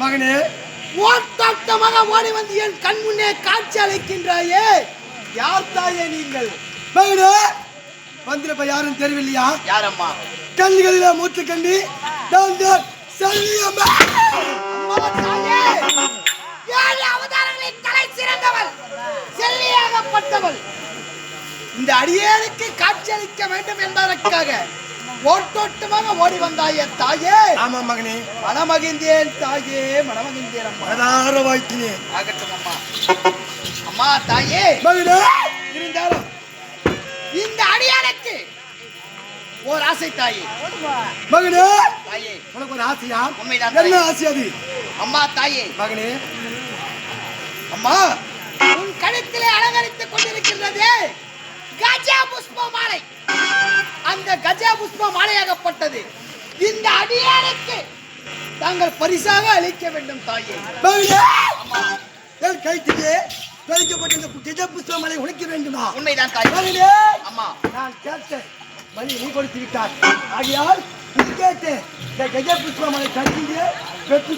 மகனே, ஓட்டாட்டமாக ஓடி வந்து என் கண் முன்னே காட்சி அளிக்கின்றாயே, யார் தாயே நீங்கள்? மகனே, வந்திருப்ப யாரும் தெரியவில்லையா? யாரம்மா? கண்களில மூத்து கண்டி நான் தான் செல்லியம்மா. அம்மா தாயே, 7 அவதாரங்களின் தலை சிறந்தவள், செல்லியாகப்பட்டவள். இந்த அடியேனுக்கு காட்சி அளிக்க வேண்டும் என்பதற்காக ஓட்டோட்டமாக ஓடி வந்தாயே தாயே. ஆமா மகனே, மனமகிழ்ந்தேன் தாயே, மனமகிழ்ந்தேன் அம்மா. அதார வாய்க்கினே. ஆகட்டும் அம்மா. அம்மா தாயே, மகனே, இருந்தாலும் இந்த அடியானுக்கு ஒரு ஆசை தாயே. மகனே, தாயே, உனக்கு ஒரு ஆசையா? உண்மைதான் என்ன தாயே. ஆசை அது? அம்மா தாயே, மகனே, அம்மா உன் கழுத்திலே அலங்கரித்துக் கொண்டிருக்கின்றது கஜா புஷ்ப மாலை. அந்த கஜா புஷ்ப மாலையாகப்பட்டது இந்த அடியானுக்கு தாங்கள் பரிசாக அளிக்க வேண்டும் தாயே. மகனே, அம்மா, என் கைத்திலே வைக்கப்பட்ட இந்த கஜ புஷ்பமலை உழைக்க வேண்டுமா? உண்மைதான் தாயே. மகனே, அம்மா, நான் கேட்டேன், மணி நீ கொடுத்து விட்டார். ஆகையால் நீ கேட்டேன், இந்த கஜ புஷ்பமலை கருதிலே வெற்றி.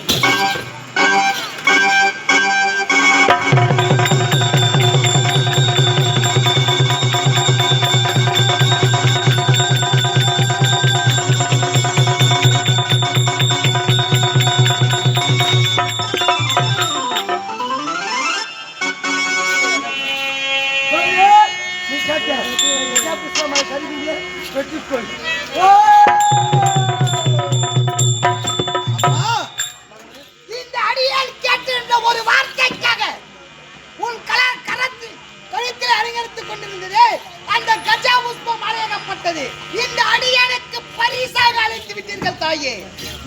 அம்மா, இந்த அடியான் கேட்டிருந்த ஒரு வார்த்தைக்காக உன் கழுத்தில் அலங்கரித்துக் கொண்டிருந்தது அந்த கஜா புஷ்ப மாலையாகப்பட்டது இந்த அடியானுக்கு பரிசாக அளித்து விட்டீர்கள் தாயே.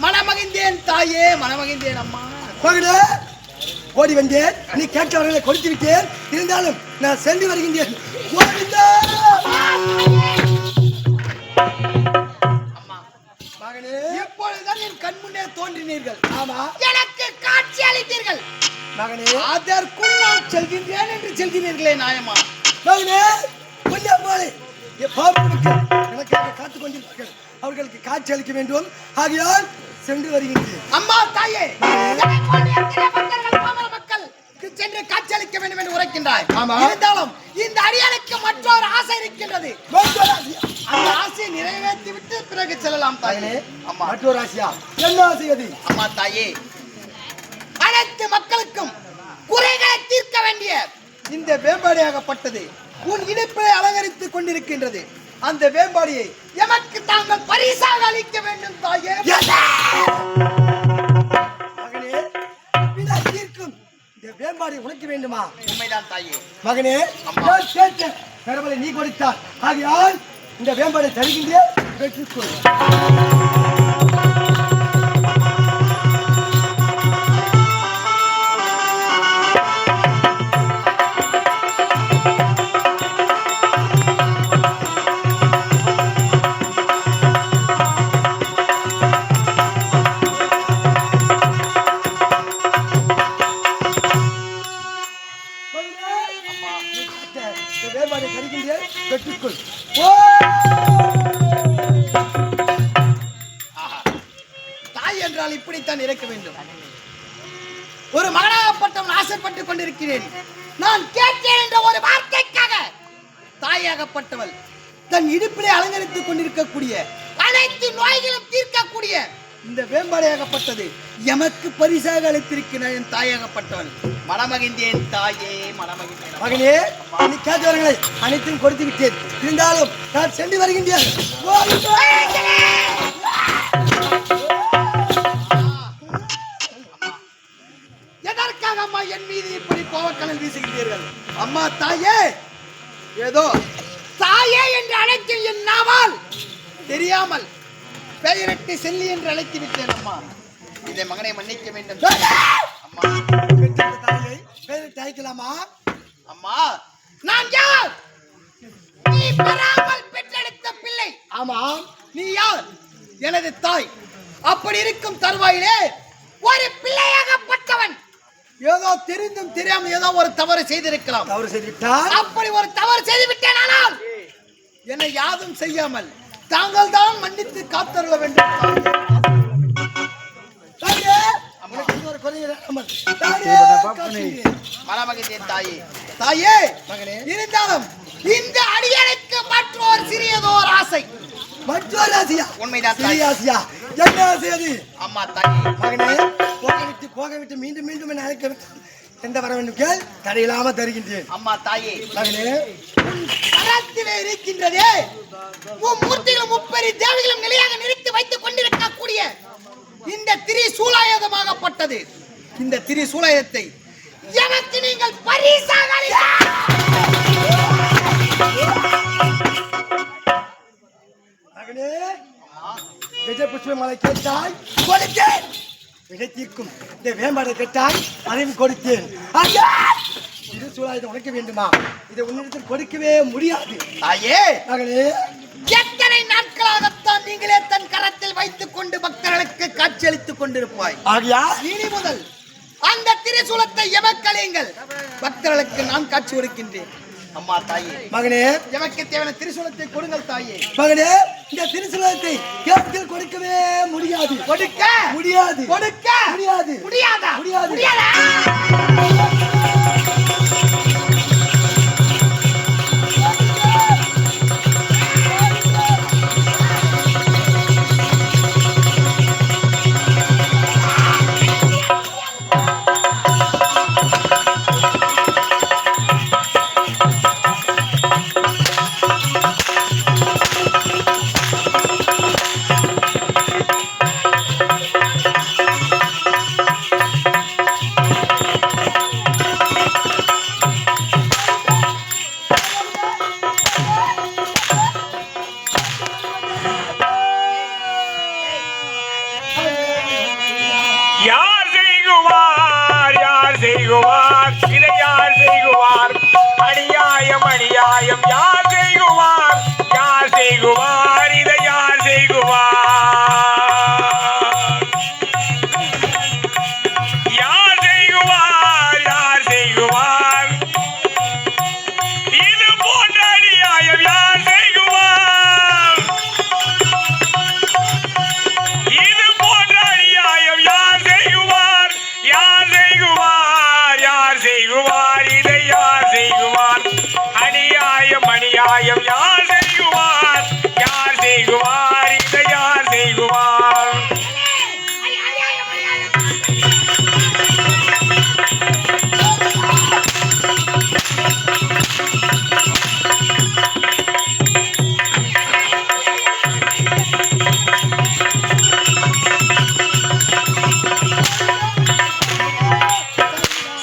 மனமகிழ்ந்தேன் தாயே, மனமகிழ்ந்தேன் அம்மா. மகனே, ஓடி வந்தேன், நீ கேட்டவர்களை கொடுத்து விட்டேன். இருந்தாலும் நான் சென்று வருகின்றேன். கோவிந்தா! அம்மா, மகனே, எப்பொழுதுதான் என் கண் முன்னே தோன்றினீர்கள், ஆமா எனக்கு காட்சி அளித்தீர்கள். மகனே, அதற்குள் நான் செல்கின்றேன் என்று செல்கிறீர்களே நாயம்மா. மகனே, கொஞ்சம் போலே எனக்காக காத்துக் கொண்டிருப்பார்கள். அவர்களுக்கு காட்சி அளிக்க வேண்டும். ஆகையால் சென்று வருகின்றேன். அம்மா தாயே, என்னை போன்ற எத்தனை பக்தர்கள், பாமர மக்களுக்கு சென்று காட்சி அளிக்க வேண்டும் என்று உரைக்கின்றாய். ஆமா. இருந்தாலும் இந்த அடியானுக்கு மற்றொரு ஆசை இருக்கின்றது. மற்றொரு ஆசையா? அந்த ஆசையை நிறைவேற்றி விட்டு பிறகு செல்லலாம் தாயே. மகனே, அம்மா, மற்றொரு ஆசையா? என்ன ஆசை அது? அம்மா தாயே, அனைத்து மக்களுக்கும் குறைகளை தீர்க்க வேண்டிய இந்த வேம்பாடியாகப்பட்டது உன் இடுப்பிலே அலங்கரித்துக் கொண்டிருக்கின்றது. அந்த வேம்பாடியை எமக்கு தாங்கள் பரிசாக அளிக்க வேண்டும் தாயே. மகனே, வினா தீர்க்கும் இந்த வேம்பாடி உனக்கு வேண்டுமா? உண்மைதான் தாயே. மகனே, அம்மா. நான் கேட்டேன், பெருமளை நீ கொடுத்தார். ஆகையால் இந்த வேம்பாடை தருகின்றேன், பெற்றுக்கொள். தாய் என்றால் இப்படித்தான் இருக்க வேண்டும். ஒரு மகனாகப்பட்டவன் ஆசைப்பட்டுக் கொண்டிருக்கிறேன். நான் கேட்டேன் என்ற ஒரு வார்த்தைக்காக தாயாகப்பட்டவள் தன் இடுப்பிலே அலங்கரித்துக் கொண்டிருக்கக்கூடிய அனைத்து நோய்களும் தீர்க்கக்கூடிய இந்த வேம்பாடையாகப்பட்டது எமக்கு பரிசாக அளித்திருக்கிறார் என் தாயாகப்பட்டவன். மனமகிழ்ந்தேன் தாயே, மனமகிழ்ந்தேன். மகனே, நீ கேட்டவர்களை அனைத்தையும் கொடுத்து விட்டேன். இருந்தாலும் நான் சென்று வருகின்றேன். எதற்காக அம்மா என் மீது இப்படி கோவக்கணல் வீசுகிறீர்கள்? அம்மா தாயே, ஏதோ தாயே என்று அழைக்கும் என் நாவால் தெரியாமல் பெயரிட்டு செல்லி என்று அழைத்து விட்டேன் அம்மா. இதை மகனை மன்னிக்க வேண்டும் அம்மா. தாயை பெயரிட்டு அழைக்கலாமா? அம்மா, நான் யார்? நீ பெறாமல் பெற்றெடுத்த பிள்ளை. ஆமாம். நீ யார்? எனது தாய். அப்படி இருக்கும் தருவாயிலே ஒரு பிள்ளையாகப்பட்டவன் ஏதோ தெரிந்தும் தெரியாமல் ஏதோ ஒரு தவறு செய்திருக்கலாம். தவறு செய்துவிட்டால் அப்படி ஒரு தவறு செய்து விட்டேன். ஆனால் என்னை யாதும் செய்யாமல் தாங்கள் தான் மன்னித்து காத்தருள வேண்டும். தாயே, உனக்கு எந்த ஒரு குறையும் இல்லாமல் தானே காக்கின்றேன். மனமகிழ்ந்தேன் தாயே. தாயே மகனே, இருந்தாலும் இந்த அடியனுக்கு மற்றொரு சிறியதோர் ஆசை. மற்றொரு ஆசையா? உண்மைதான் சிறிய தாயே. ஆசையா? என்ன ஆசை அது? அம்மா தாயே, மகனே, போக விட்டு மீண்டும் மீண்டும் என்னை அழைக்க வேண்டும். எந்த வர வேண்டும் கேள், தடையில்லாம தருகின்றேன். அம்மா தாயே, மகனே, கரத்திலே இருக்கின்றதே உன் மூர்த்திகளும் முப்பெரி தேவிகளும் நிலையாக நிறுத்தி வைத்துக் கொண்டிருக்கக்கூடிய இந்த திரிசூலாயுதமாகப்பட்டது. இந்த திரிசூலாயுதத்தை எனக்கு நீங்கள் பரிசாக மகனே, விஜய புஷ்ப மலை கேட்டாய் கொடுத்தேன். விடை தீர்க்கும் இந்த வேம்பாடை கேட்டாய் அதையும் கொடுத்தேன். திருசூலாயுதம் உனக்கு வேண்டுமா? இதை உன்னிடத்தில் கொடுக்கவே முடியாது. தாயே, மகனே, எத்தனை நாட்களாகத்தான் நீங்களே தன் கரத்தில் வைத்துக் கொண்டு பக்தர்களுக்கு காட்சியளித்துக் கொண்டிருப்பாய். ஆகியா இனி முதல் அந்த திரிசூலத்தை எமக்களியுங்கள், பக்தர்களுக்கு நான் காட்சி கொடுக்கின்றேன். அம்மா தாயே, மகனே, எமக்கு தேவையான திரிசூலத்தை கொடுங்கள் தாயே. மகனே, இந்த திருசூலத்தை கேட்கில் கொடுக்கவே முடியாது. கொடுக்க முடியாது. கொடுக்க முடியாது. முடியாதா? முடியாது. முடியாதா? யார் செய்குவார், யார் செய்குவார், இதை யார் செய்குவார்? அநியாயம் அநியாயம் யார் செய்குவார், யார் செய்குவார், இதை யார் செய்குவார்? யார் செய்குவார், யார் செய்குவார், இது போன்ற அநியாயம் யார் செய்குவார்? இது போன்ற அநியாயம் யார் செய்குவார், யார் செய்குவார், யார் செய்குவார், இதை யார் செய்குவார்? அநியாயம் அநியாயம் யார் செய்குவார், யார் செய்குவார், இதை யார் செய்குவார்?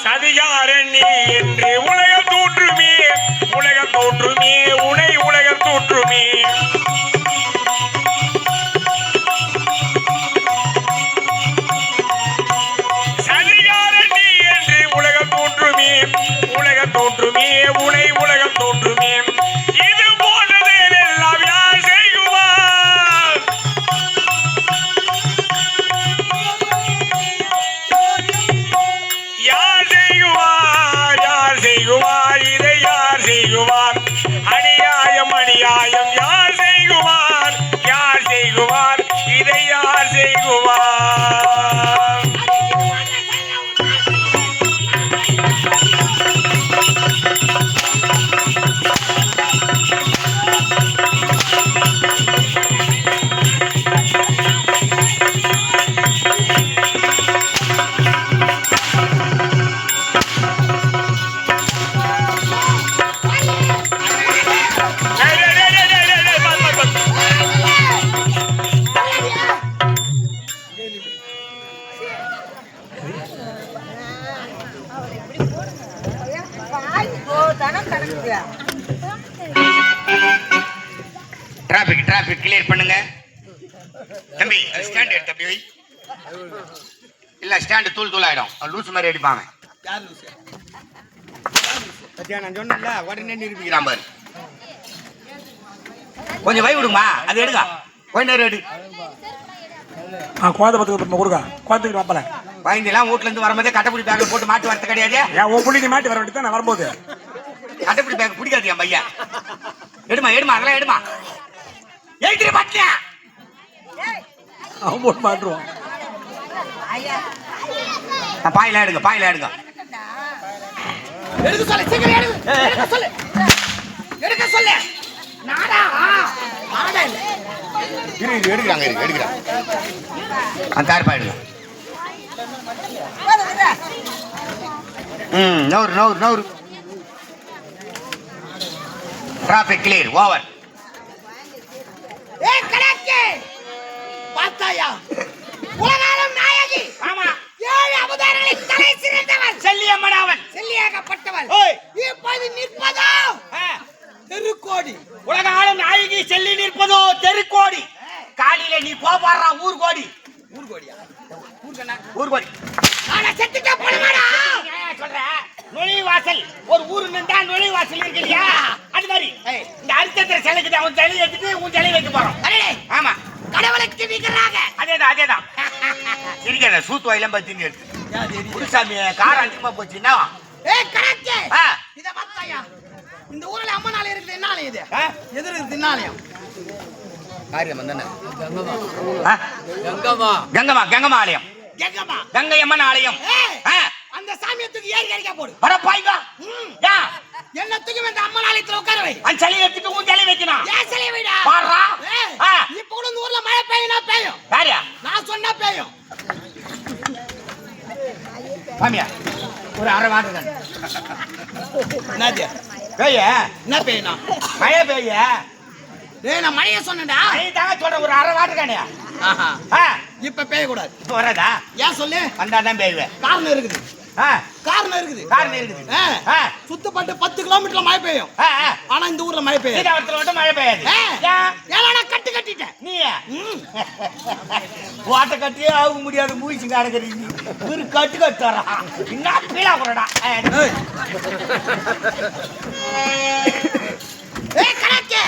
சதிகாரன் நீ என்று உலகம் தோற்றுமே, உலகம் தோற்றுமே, உனை உலகம் தோற்றுமே. சதிகாரன் நீ என்று உலகம் தோற்றுமே, உலகம் தோற்றுமே, உனை உலகம் தோற்றுமே. இது போன்றதெல்லாம் யார் செய்குவார்? யார் செய்குவார், யார் செய்குவார், இதை யார் செய்குவார்? அநியாயம் அநியாயம் யார் செய்குவார், யார் செய்குவார், இதை யார் செய்குவார்? டேய், டேய், டேய், டேய், டேய், டேய், பாத்து. டிராபிக் கிளியர் பண்ணுங்க தம்பி. ஸ்டாண்ட் எடுத்து அப்படி வை. இல்ல ஸ்டாண்ட் தூள் தூள் ஆயிடும். லூஸ் மாதிரி அடிப்பாங்க. யார் லூசு? பத்தியா நான் சொன்னேன்ல, உடனே நிரூபிக்கிறான் பாரு. கொஞ்சம் வை விடுமா, அது எடுங்க. கொஞ்ச நேரம் எடு. குழந்தை பத்துக்கு கொடுக்க குழந்தைக்கு வாப்பல பயந்தெல்லாம் வீட்டுல இருந்து வரும்போதே கட்டப்பிடி பேக்ல போட்டு மாட்டு வரது கிடையாது. ஏன் உன் புள்ளி நீ மாட்டி வர வேண்டியது நான் வரும்போது கட்டப்பிடி பேக் பிடிக்காது என் பையன். எடுமா எடுமா அதெல்லாம் எடுமா. எழுதிரி மாட்டியா அவன் போட்டு மாட்டுருவான். பாயில எடுங்க, பாயில எடுங்க. எடுக்க சொல்லு, சீக்கிரம் எடுக்க சொல்லு. எடுக்க சொல்லு. நாடா நாடா இல்ல. எடுக்கிறாங்க. அந்த தார் பாயிடுங்க. நோர். Traffic clear, over. ஏய் கணக்கு பாத்தாயா, உலகாலும் நாயகி. ஆமா, 7 அவதாரங்களை தலை சிறந்தவள், செல்லியம்மன் அவன். செல்லியாகப்பட்டவள். ஓய், இப்போது நிற்பதோ தெருக்கோடி. உலக ஆளும் நாயகி செல்லி நிற்பதோ தெருக்கோடி. காலையில நீ போபாடுறா ஊர் கோடி. ஊர் கோடி. ஆனா செத்துட்டா போடுமாடா. சொல்ற நுழைவாசல், ஒரு ஊரு நின்றா நுழைவாசல் இருக்கு இல்லையா, அது மாதிரி இந்த அரிச்சத்திர சிலைக்கு அவன் சிலை எடுத்துட்டு உன் சிலை வைக்க போறோம். ஆமா, கடவுளுக்கு நிகராக. அதேதான். இருக்கிற சூத்து வயலம் பத்தி எடுத்து குருசாமி காரம் அதிகமா போச்சுன்னா. ஏய் கணக்கு இத பாத்தாயா, இந்த ஊர்ல அம்மனால இருக்குது. என்ன ஆலயம் இது? எதிர இருக்குது என்ன ஆலயம்? காரியம் தானே. கங்கம்மா ஆலயம். கங்கம்மா கங்கை அம்மன் ஆலயம். அந்த சாமியத்துக்கு ஏறி கடிக்க போடு. வரப்பாய்ங்க. என்ன தூக்கி இந்த அம்மன் ஆலயத்துல உட்கார வை. அந்த சிலை எடுத்துட்டு உன் சிலை வைக்கணும். ஏன் சிலை வைடா? பாடுறா. இப்ப கூட இந்த ஊர்ல மழை பெய்யும். யாரியா? நான் சொன்னா பெய்யும். மாமியா ஒரு அரை வாட்டு என்னது பெய்ய? என்ன பெய்யனா? மழை பெய்ய. டேய் நான் மழைய சொன்னேன்டா. மழை தாங்க சொல்ற, ஒரு அரை வாட்டு காணியா. இப்ப பெய்ய கூடாது. இப்ப வராதா? ஏன் சொல்லு. வந்தாதான் பெய்வேன். காரணம் இருக்குது. காரணம் இருக்குது. சுத்தப்பட்டு 10 கிலோமீட்டர்ல மழை பெய்யும். ஆனா இந்த ஊர்ல மழை பெய்யும். சீதாவரத்துல மட்டும் மழை பெய்யாது. ஏன்னா கட்டு கட்டிட்டேன். நீ வாட்டை கட்டியே ஆக முடியாது. மூச்சுங்க அடக்கிறீங்க. ஒரு கட்டு கட்டுறா என்ன பீழா கூடடா. கணக்கு